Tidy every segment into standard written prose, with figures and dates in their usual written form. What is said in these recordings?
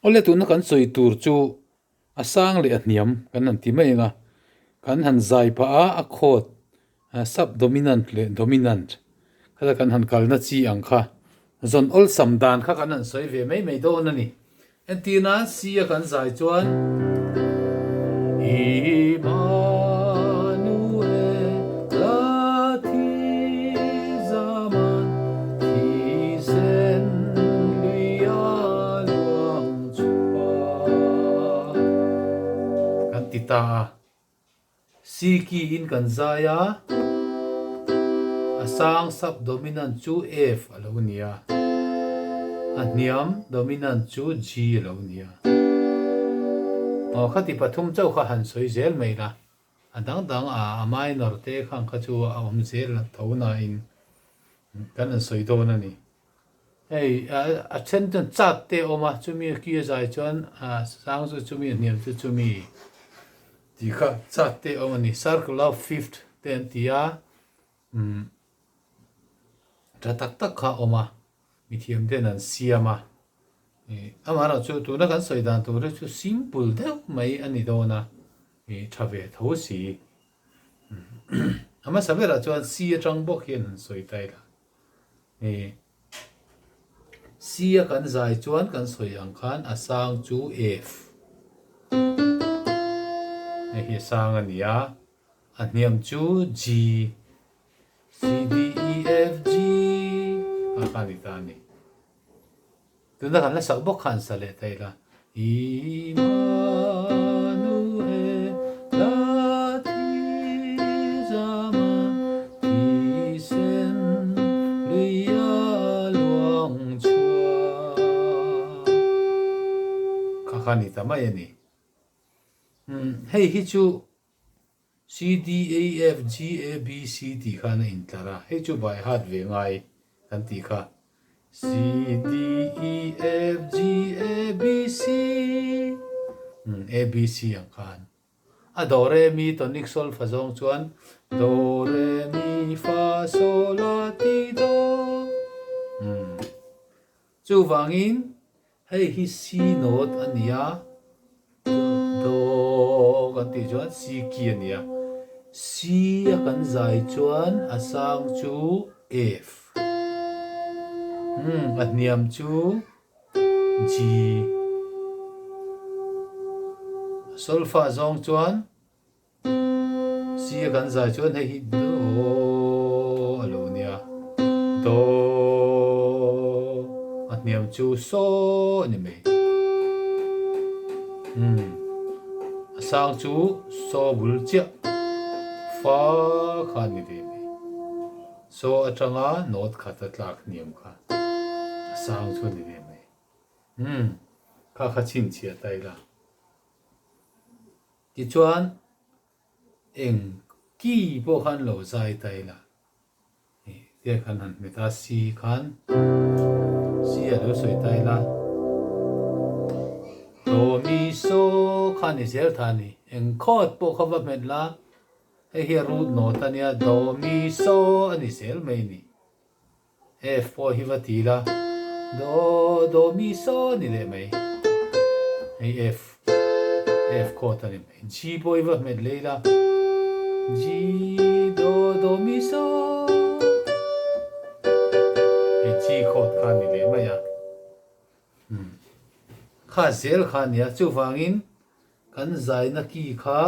ole tu na kan soi tur chu asang le hniam kan an ti mai nga kan han zai pa a khot subdominant le dominant kada kan han kalna chi ang kha zon awlsam dan kha kan an soi ve mai do na ni entina si a kan zai chuan Immanuel lati zaman thi sen luya luang chua kan tita si ki in kan zaya asang subdominant chu f alo nia hniam dominant chu g alo nia khati pathum chau kha han soi zel mai la adang dang a minor te khang kha chu a om zel thona in kan an soi do na ni hey a chen ten chat te oma chumi ki zai chon a sang chu chumi hniam chu chumi ti kha chat te oma ni circle of fifth ten tia tak tak kha oma mi thiam ten an siama amara chu tu na kan soi dan tu chu simple de mai ani do na thave tho si ama sabera chuan si atang bok hian an soi tai la si a kan zai chuan kan soi ang khan asang chu f hi sang ania hniam chu g c d e f g a kan ta ni tunda kan la sak bok khan sa le tai la Immanuel lati zaman thi sen luya luang chua kakani tamai ani hey hi chu c d a f g a b c d khana in tara hey chu by heart ve ngai kan ti kha C, D, E, F, G, A, B, C A, B, C ang khan a do re mi to nik sol fa zong chuan do re mi fa sol la ti do chu wangin hei hi C note ania do kan ti chuan C ki ania C a kan zai chuan asang chu F hniam chu G solfa zong chuan C kan zai chuan hei do alo nia do hniam chu so ni me asang chu so bul chia fa khan ni de me so atanga not khata tlak niam kha sang chu ni de me kha kha chin chia tai la ti chuan eng ki bo khan lo zai tai la te khan han meta si khan si a lo soi tai la do mi so khan ni zel thani eng khot bo kha va met la hei hi root note ania do mi so ani zel mai ni f po hi va ti la do mi so ni le mai hei f khot ani mai g po hi va met le la g do mi so hei g khot khan ni le mai ya kha zel khan ya chu wangin kan zai na ki kha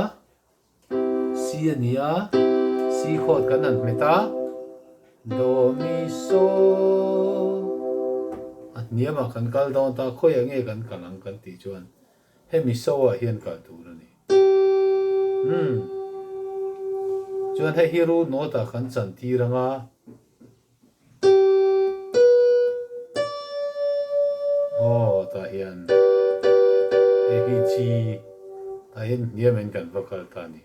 si ania si khot kan an meta do mi so niama kan kal dawn ta khoi ange kan kalang kan ti chuan he mi so a hian kal tu ni chuan he hiru no ta kan chan ti ranga ta hian he hi chi ta hian niamen kan vakal ta ni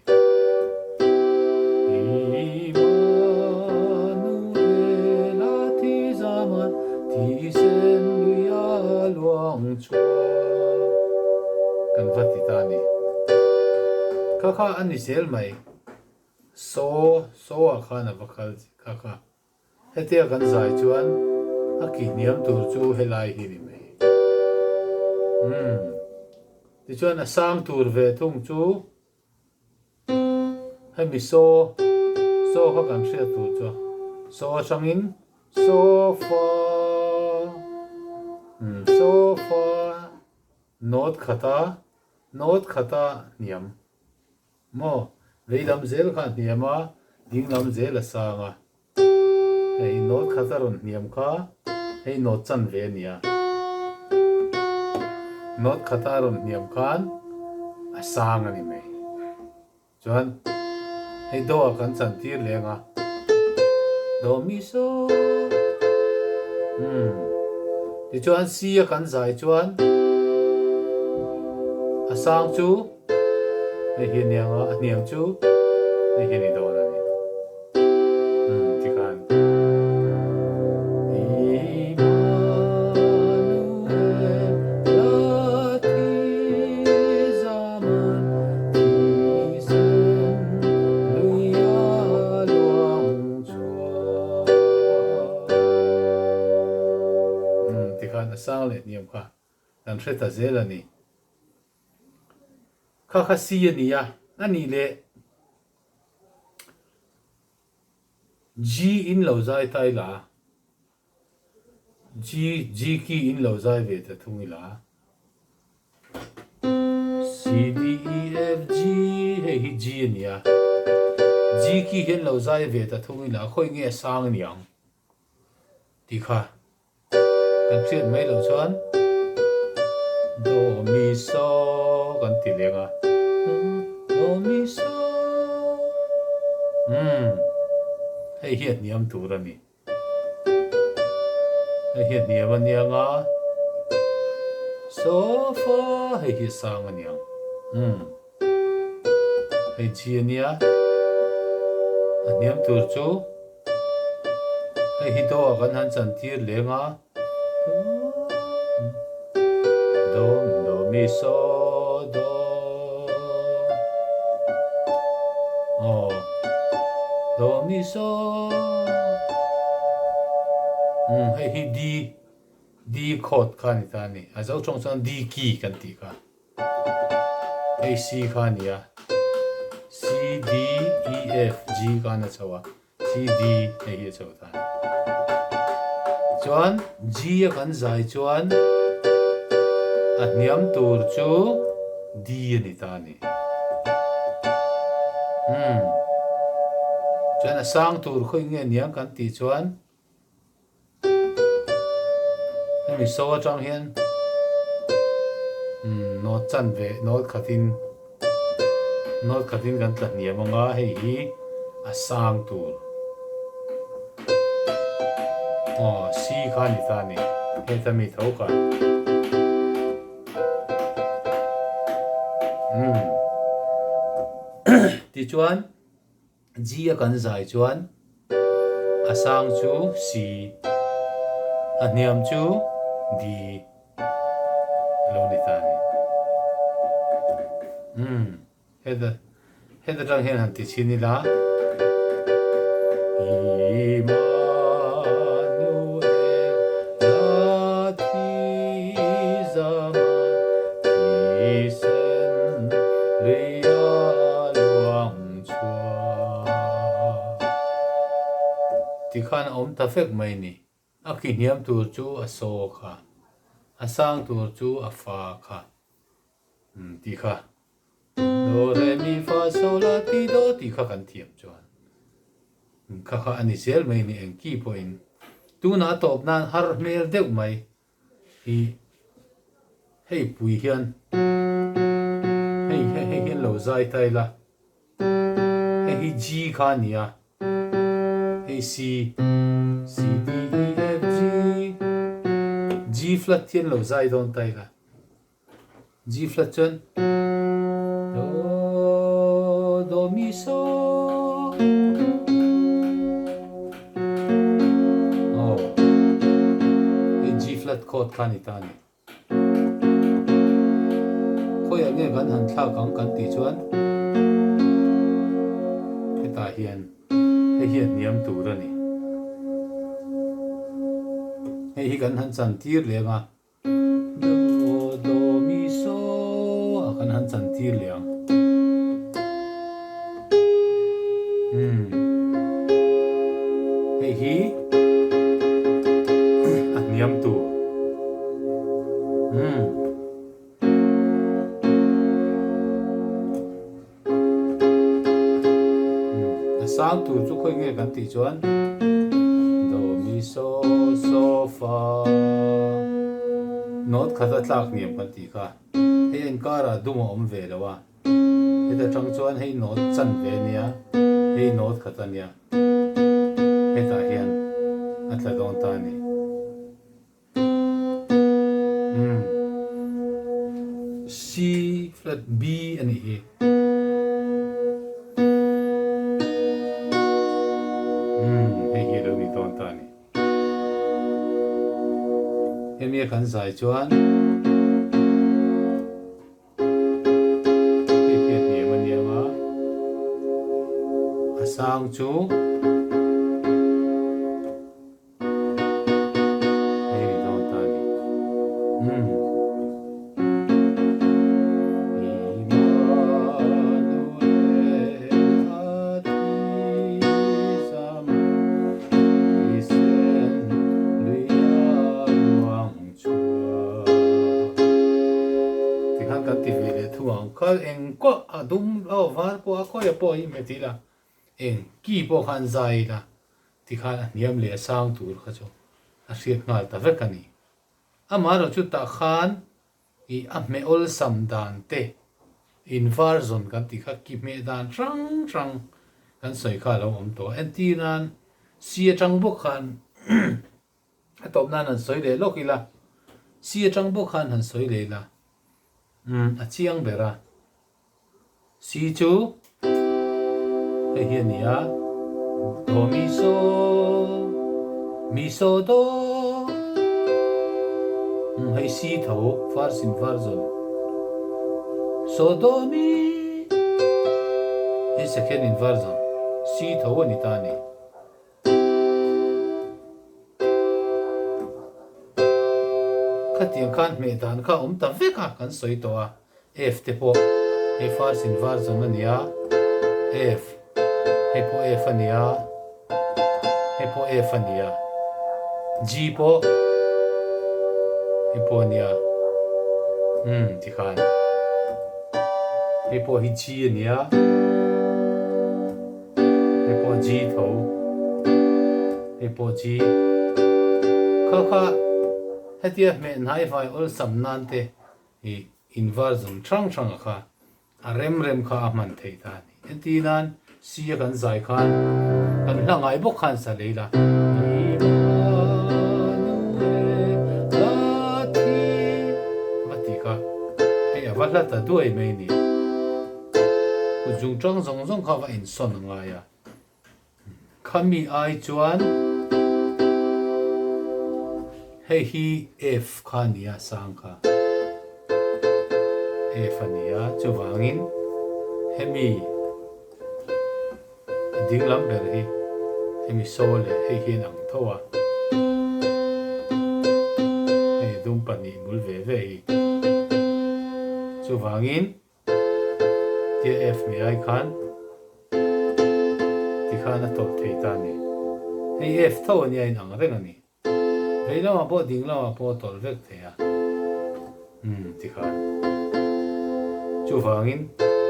Immanuel lati zaman thi sen luya luang chua kan vati ta ni kha ani sel mai so a khana vakal kha hetia kan zai chuan a ki niam tur chu helai hi ni mai ti chuan a sang tur ve thung chu hemi so kha kan hriat tur chu so atangin sofa sofa not khata hniam mo veilam zel kha hniama dinglam zel a sanga hei not khata ron hniam kha hei not chan ve nia not khata ron hniam khan a sang ani mai chuan hei do kan chan tir lenga do mi so ti chuan si a kan zai chuan a sang chu hei hi nianga a hniam chu hei hi ni do na ni ti khan sang le niam kha dan threta zel ani kha si ani ya ani le g in lo zai tai la g ki in lo zai ve ta thungi la c d e f g hei hi g ani ya g ki hin lo zai ve ta thungi la khoi nge sang niang ti kha kan thiet mai lo chuan do mi so kan ti lenga do mi so hei hi hniam tur ani hei hi hniam anianga sofa hei hi sang aniang hei chi ania hniam tur chu hei hi do kan han chan tir lenga do mi so do do mi so hei hi d chord kha ni ta ni a zo chong chang d key kan ti ka hei c kha ni ya c d e f g ka na chawa c d hei hi chaw ta chuan g a kan zai chuan a hniam tur chu d ani ta ni chuan a sang tur khoi nge niam kan ti chuan hemi so atang hian not chan ve not khatin kan tla niam anga hei hi a sang tur c kha ni ta ni he ta mi tho ka ti chuan g a kan zai chuan a sang chu c a hniam chu d lo ni ta ni he da rang hen han ti chi ni la ti khan om ta fek mai ni a ki hniam tur chu a so kha a sang tur chu a fa kha ti kha do re mi fa so la ti do ti kha kan thiam chuan kha ani sel mai ni eng ki point tu na top nan har mel deuh mai hi hei pui hian hei hian lo zai tai la hei g kha ni a hei c d e f g flat hian lo zai don tai la g flat chuan do mi so hei g flat chord kha ni ta ni khoi a nge kan han thla kang kan ti chuan heta hian hei hi hniam tur ani hei hi kan han chan tir lenga do tir liang hei hi hniam tu sang tu chu khoi nge kan ti chuan do mi so so fa not khata tlak niam kan ti kha hei an kara dum om ve lawa heta tang chuan hei not chan ve nia hei not khata nia heta hian atla don ta ni C flat B ani hi hei hi lo ni don ta ni hemi kan sai chuan hei hi niam aniama asang chu hei ni don ta ni có em có đúng đâu và có ya po im thì là em kỳ po khan dài là thì khan niệm lệ sang tur kha cho a siết ngal ta vek ani ama ro chu ta khan I a me awlsam dan te in var zon kan ti kha ki me dan rang rang kan soi kha lo om to en ti nan sia chang bo khan a top nan an soi le lokila sia chang bo khan han soi le la a chiang bera si chu hei hian ni a do mi so do hei si tho far sin far zon so do mi hei second in far zon si tho ani ta ni khatiang khan me dan kha om ta veka kan soi to a f te po hei far sin far zon ani a f hei po f ani a hei po f ani a g po hei po ani a ti khan hei po hi g ani a hei po g tho hei po g kha kha hetia me nai vai awlsam nan te hi inversion thang thang kha a rem rem kha a man thei ta ni enti nan sia kan zai khan kan hlangai bok khan sa leila mati kha hei a wala ta duai mai ni ku jung chang zong zong kha wa in son nga ya khami ai chuan hei hi f kha nia sang kha f ania chuwangin hemi ding lam ber hi hemi so le hei hi nang thowa hei dum pani mul ve ve hi chuwangin tia f mi ai khan ti khan a top thei ta ni hei f tho ania in ang reng ani hei lo po ding lo po tol vek the ya ti khan chu wangin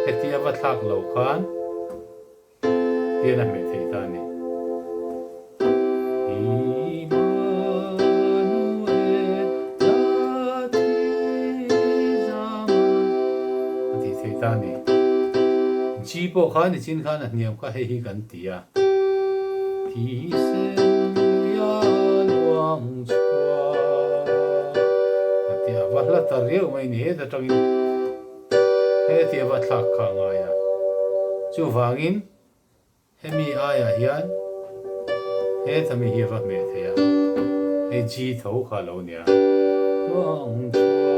hetia wa thak lo khan te na me thei ta ni ti thei ta ni chi po khan ni chin khan a hniam kha hei hi kan ti ya hi sen tia wa la ta reu mai ni he da tangin he tia wa thak kha nga ya chu wangin hemi aya hian he thami hi wa me the ya he ji tho kha lo nia wang chua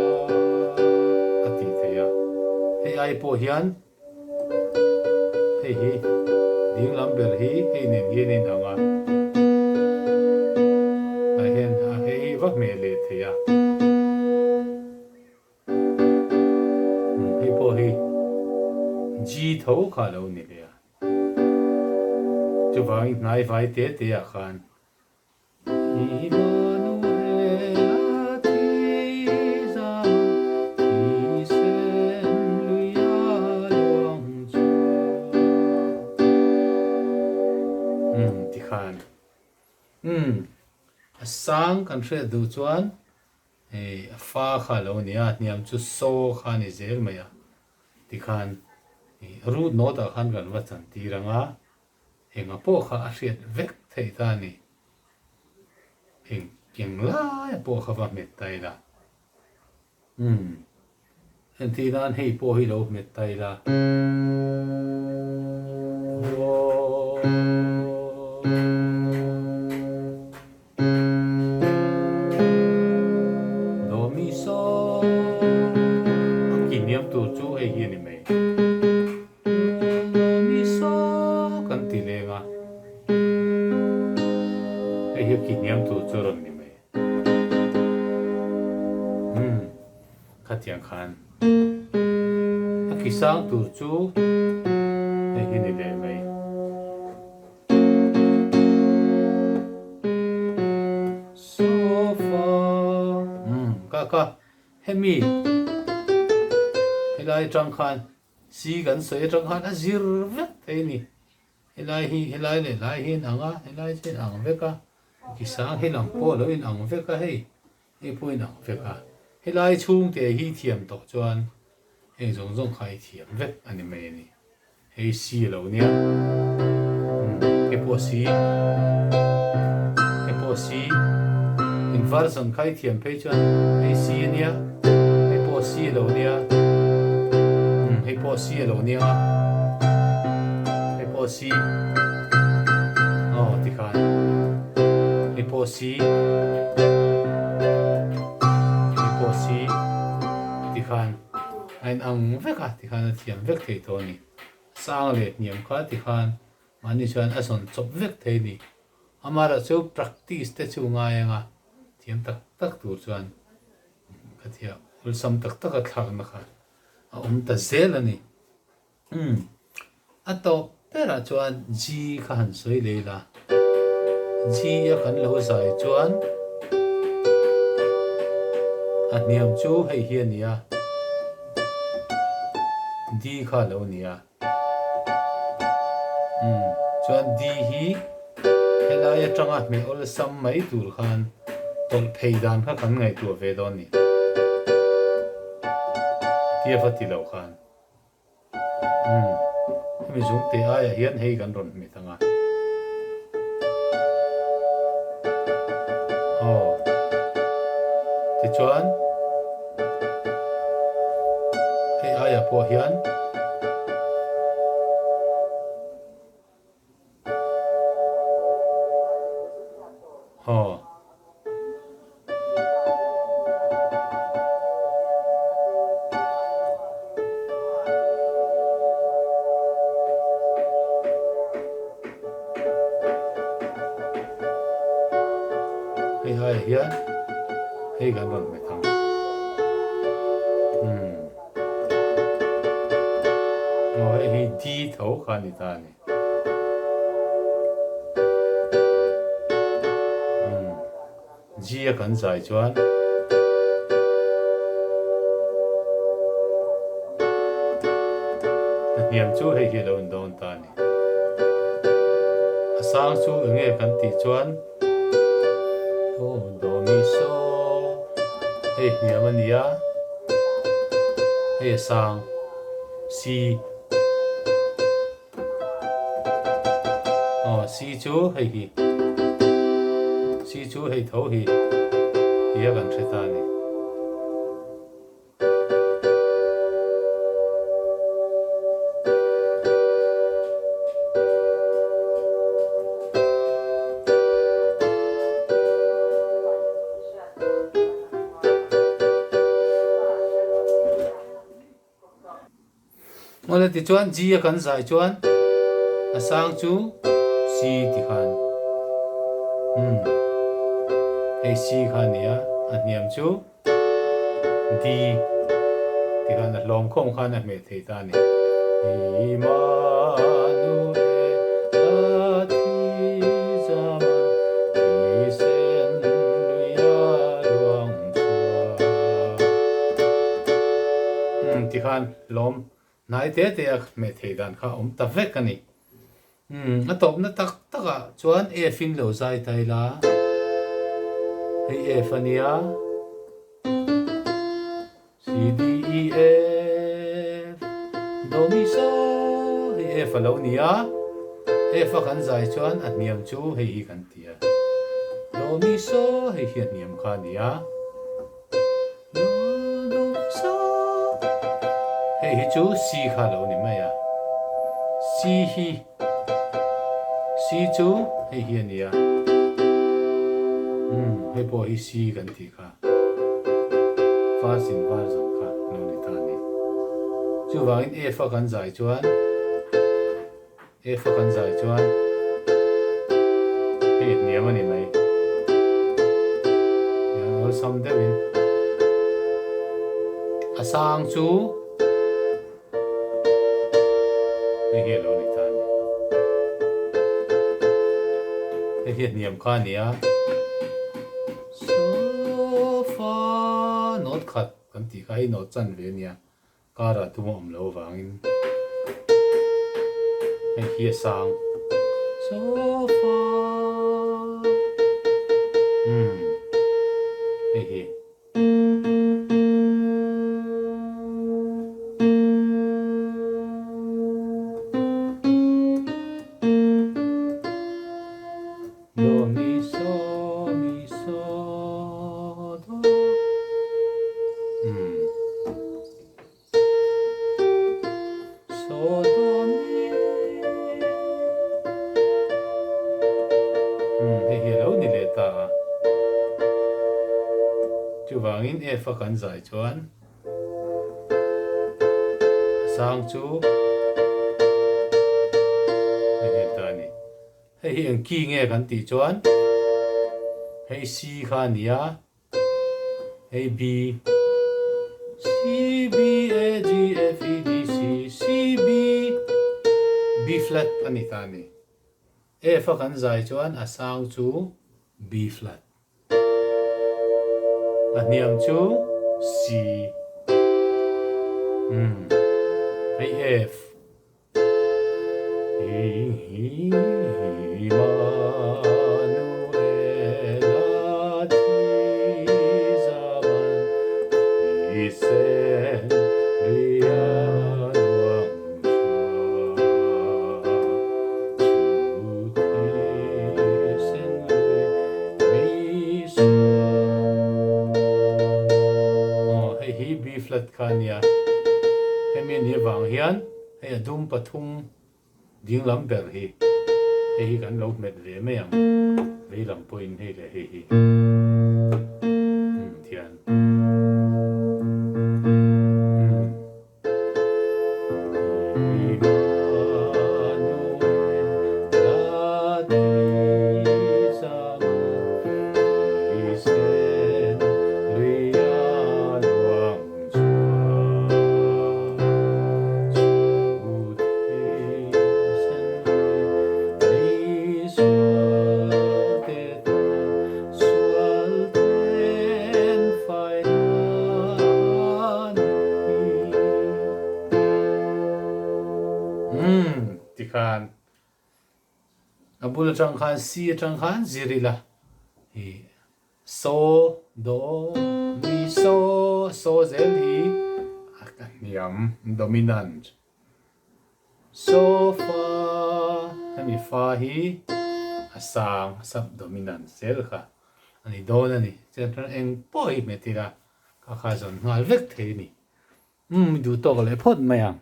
ati the ya he ai po hian he hi ding lam ber hi he nen ye nen anga vak me le the ya hei po hi G thấu khá lâu nè lẽ chú vang ngay vai té té à khan thì khan sang kan hriat du chuan fa kha lo nia hniam chu so kha ni zel mai a ti khan root no ta khan kan wa chan ti ranga henga po kha a hriat vek thei ta ni heng kyang la po kha va met tai la en ti dan hei po hi lo met tai la tu chu hei hi ni mai mi so kan ti lenga hei hi ki niam tu chu ron ni mai khatiang khan a ki sang tu chu hei hi ni le mai so fa ka hemi helai trăng khan si kan soi trăng khan a zir vek thế ni helai le lai hin anga helai chen ang veka ki sang helam po lo in ang veka hei e po in ang veka helai chung te hi thiam to chuan hei zong zong khai thiam vek ani mai ni hei si lo nia e po si in version khai thiam pe chuan hei si nia e po si lo nia hei po si lo nia hei po si ti khan hei po si ti khan ein ang veka ti khan thiam vek thei to ni sang le niam kha ti khan mani chuan a son chop vek thei ni amara chu practice te chu nga yanga thiam tak tak tur chuan kathia awlsam tak tak a thlak na kha ta zel ani ato pera chuan g kha han soi leila g ya kan lo sai chuan a hniam chu hei hian nia d kha lo nia chuan d hi helai atanga me awlsam mai tur khan tol thei dan kha kan ngai tu ve don ni tia phati lo khan mi zung te aya hian hei kan ron mi tanga ti chuan hei aya po hian hei aya hian hei kan ron mi tanga hei hi di thấu kha ni ta ni g a kan zai chuan hniam chu hei hi lo don ta ni a sang chu nge kan ti chuan do mi so hei hniam ania hei sang si si chu hei hi si chu hei thấu hi ia kan thre ta ni ngole ti chuan g a kan zai chuan a sang chu si ti khan hei si khan nia a hniam chu d ti khan a hlawm khawm khan a hme thei ta ni ที่ขันลมนายเตี้ยเตี้ยไม่เทียนข้าตะเวกันนี่ตบนั่นตักชวนเอฟินเหลวใจไทยละให้เอฟันยา C D E F Do Mi So ให้ F เหลวนี่อ่ะ F กันใจชวนอันเนียมจูให้อีกันเตีย Do Mi So ให้เขียนเนียมข้านี่อ่ะ Do Mi So ให้จู C ข้าเหลวนี่ไหมอ่ะ C ฮี C จูให้เขียนนี่อ่ะให้พอให้ C กันทีค่ะฟ้าสินฟ้าสงค่ะโน่นนี่ท่านี่จู่ว่าอิน F กันใจชวน F กันใจชวนให้เนียมันนี่ไหมอย่างเราซ้ำเดิมอาสังจูให้เห็นโน่นนี่ท่านี่ให้เห็นเนียมข้านี่อ่ะโน้ตขัดกันที่ใครโน้ตจันเวียเนี่ยการะตัวอมโลวังอินให้เฮียสังโซฟาให้เฮียโดมิโซมิโซโดโซโดมิให้เฮียแล้วนี่เลยตาจู่วางอินเอฟกันใจชวนสังจูให้เฮียตานี่ให้เฮียกี้เงี้ยกันตีชวนให้ซีขานี่อ่ะให้บีC B A G F E D C C B B flat อันนี้ตานี่ F กันใจชวนอาสังจู B flat อันนี้มจู C ให้ F ฮิมานูเอลาทิซามันอิเซนริอาลวงชัวจูติเซนริมิโซให้ฮี B flat คานี่ให้มีนี่วางเฮียนให้ดุมปะทุงดิ้งลำเบลฮีให้กันลงเม็ดเลยไม่ยังเลยลำปอยน์ให้เลยฮีเทียนที่ขานอบุลจังขานซีจังขานซิริละโซโดมิโซโซเซลฮีกันยำดอมินันต์โซฟาอันนี้ฟาฮีอาสังซับดอมินันต์เซลค่ะอันนี้โดนั่นนี่เจ้าท่านเองป่วยเมติระข้าข้าจนงานเล็กเทนี่ดูโตกันเลยพอดไหมยัง